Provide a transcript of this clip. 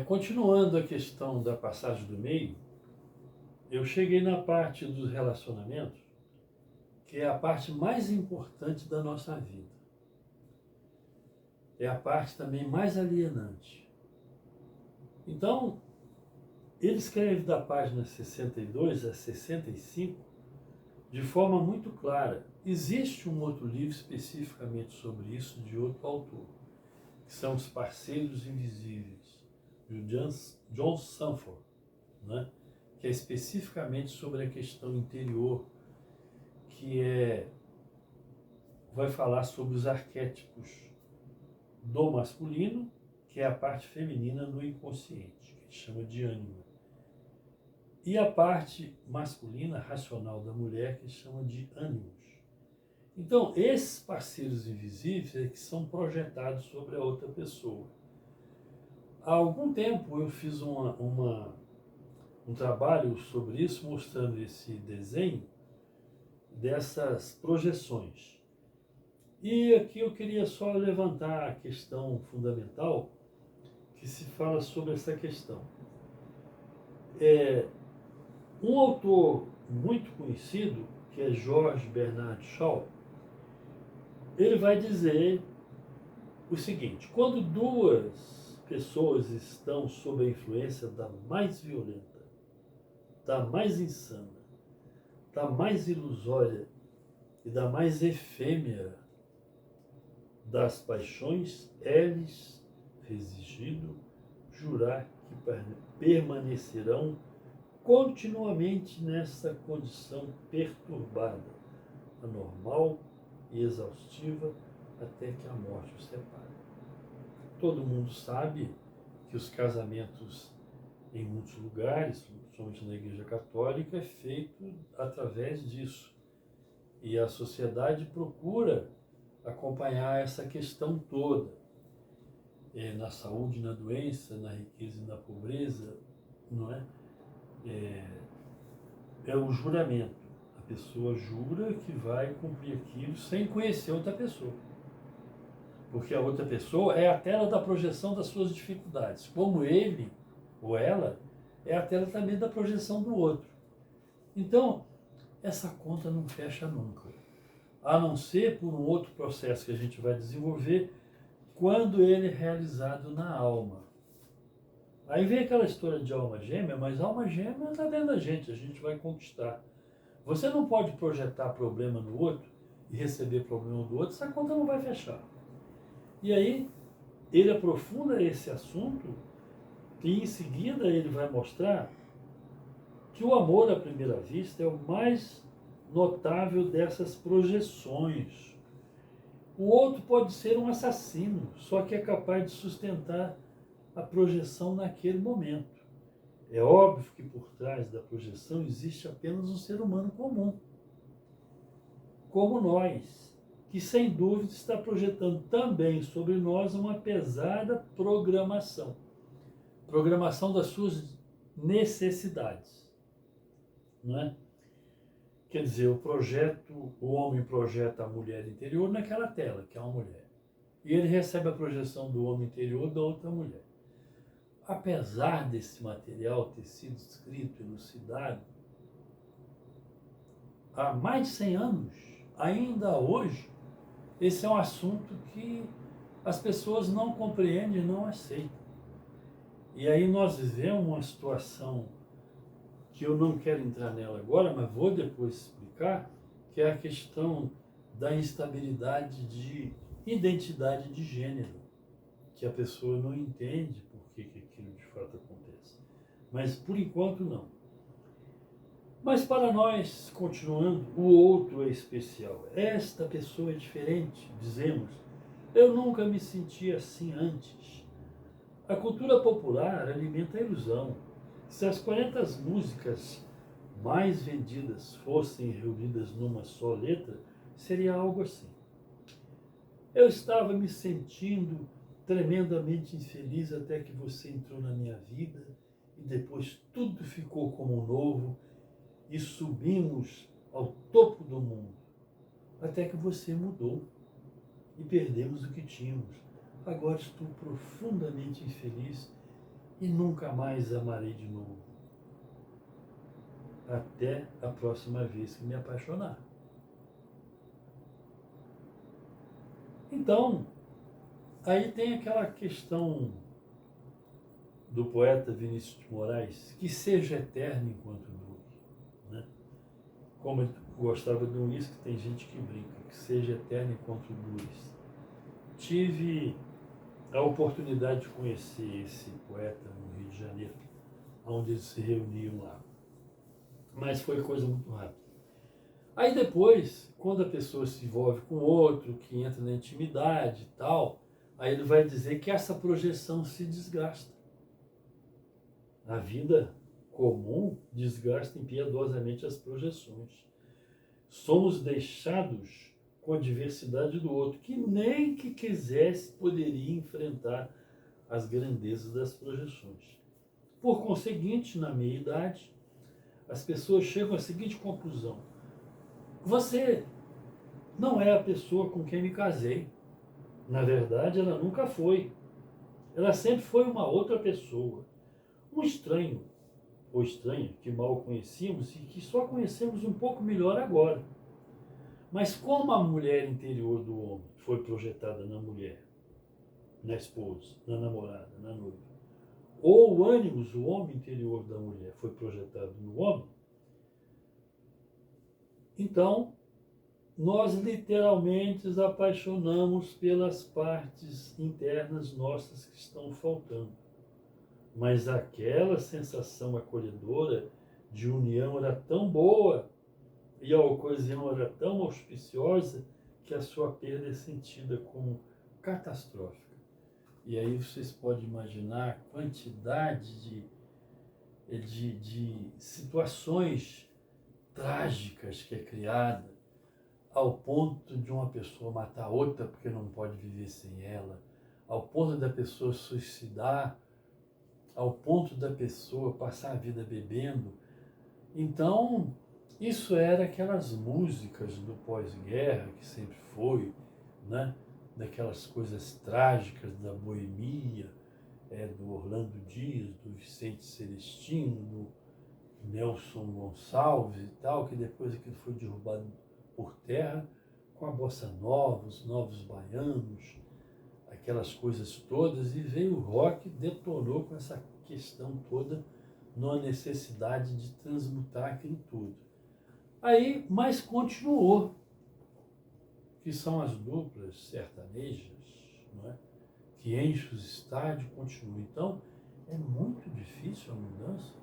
Continuando a questão da passagem do meio, eu cheguei na parte dos relacionamentos, que é a parte mais importante da nossa vida. É a parte também mais alienante. Então, ele escreve da página 62 a 65 de forma muito clara. Existe um outro livro especificamente sobre isso, de outro autor, que são Os Parceiros Invisíveis, de John Sanford, né? Que é especificamente sobre a questão interior, vai falar sobre os arquétipos do masculino, que é a parte feminina no inconsciente, que chama de ânima, e a parte masculina, racional da mulher, que chama de ânimos. Então, esses parceiros invisíveis é que são projetados sobre a outra pessoa. Há algum tempo eu fiz um trabalho sobre isso, mostrando esse desenho dessas projeções. E aqui eu queria só levantar a questão fundamental que se fala sobre essa questão. Um autor muito conhecido, que é George Bernard Shaw, ele vai dizer o seguinte: quando duas pessoas estão sob a influência da mais violenta, da mais insana, da mais ilusória e da mais efêmera das paixões, é-lhes exigido jurar que permanecerão continuamente nessa condição perturbada, anormal e exaustiva, até que a morte os separe. Todo mundo sabe que os casamentos em muitos lugares, principalmente na Igreja Católica, é feito através disso. E a sociedade procura acompanhar essa questão toda. Na saúde, na doença, na riqueza e na pobreza, não é? É o juramento. A pessoa jura que vai cumprir aquilo sem conhecer outra pessoa. Porque a outra pessoa é a tela da projeção das suas dificuldades. Como ele ou ela é a tela também da projeção do outro. Então, essa conta não fecha nunca. A não ser por um outro processo que a gente vai desenvolver quando ele é realizado na alma. Aí vem aquela história de alma gêmea, mas alma gêmea está dentro da gente, a gente vai conquistar. Você não pode projetar problema no outro e receber problema do outro, essa conta não vai fechar. E aí, ele aprofunda esse assunto e em seguida ele vai mostrar que o amor à primeira vista é o mais notável dessas projeções. O outro pode ser um assassino, só que é capaz de sustentar a projeção naquele momento. É óbvio que por trás da projeção existe apenas um ser humano comum, como nós, que sem dúvida está projetando também sobre nós uma pesada programação. Programação das suas necessidades. Não é? Quer dizer, o homem projeta a mulher interior naquela tela, que é uma mulher. E ele recebe a projeção do homem interior da outra mulher. Apesar desse material ter sido escrito, elucidado, há mais de 100 anos, ainda hoje, esse é um assunto que as pessoas não compreendem, não aceitam. E aí nós vivemos uma situação que eu não quero entrar nela agora, mas vou depois explicar, que é a questão da instabilidade de identidade de gênero, que a pessoa não entende por que aquilo de fato acontece. Mas por enquanto não. Mas para nós, continuando, o outro é especial. Esta pessoa é diferente, dizemos. Eu nunca me senti assim antes. A cultura popular alimenta a ilusão. Se as 40 músicas mais vendidas fossem reunidas numa só letra, seria algo assim. Eu estava me sentindo tremendamente infeliz até que você entrou na minha vida e depois tudo ficou como novo e subimos ao topo do mundo, até que você mudou e perdemos o que tínhamos. Agora estou profundamente infeliz e nunca mais amarei de novo, até a próxima vez que me apaixonar. Então, aí tem aquela questão do poeta Vinícius de Moraes, que seja eterno enquanto dure, né? Como eu gostava de um isso, que tem gente que brinca, que seja eterno enquanto dure. Tive a oportunidade de conhecer esse poeta no Rio de Janeiro, onde eles se reuniam lá. Mas foi coisa muito rápida. Aí depois, quando a pessoa se envolve com outro, que entra na intimidade e tal, aí ele vai dizer que essa projeção se desgasta. A vida comum desgasta impiedosamente as projeções. Somos deixados com a diversidade do outro, que nem que quisesse poderia enfrentar as grandezas das projeções. Por conseguinte, na meia-idade, as pessoas chegam à seguinte conclusão: você não é a pessoa com quem me casei. Na verdade, ela nunca foi. Ela sempre foi uma outra pessoa. Um estranho ou estranha que mal conhecíamos e que só conhecemos um pouco melhor agora. Mas como a mulher interior do homem foi projetada na mulher, na esposa, na namorada, na noiva, ou o ânimos, o homem interior da mulher, foi projetado no homem, então nós literalmente nos apaixonamos pelas partes internas nossas que estão faltando. Mas aquela sensação acolhedora de união era tão boa e a ocasião era tão auspiciosa que a sua perda é sentida como catastrófica. E aí vocês podem imaginar a quantidade de situações trágicas que é criada ao ponto de uma pessoa matar outra porque não pode viver sem ela, ao ponto da pessoa suicidar, ao ponto da pessoa passar a vida bebendo. Então, isso era aquelas músicas do pós-guerra, que sempre foi, né? Daquelas coisas trágicas da boemia, do Orlando Dias, do Vicente Celestino, do Nelson Gonçalves e tal, que depois aquilo foi derrubado por terra, com a bossa nova, os novos baianos, aquelas coisas todas, e veio o rock, detonou com essa questão toda, numa necessidade de transmutar aquilo tudo. Aí, mas continuou, que são as duplas sertanejas, não é? Que enchem os estádios, continuam. Então, é muito difícil a mudança.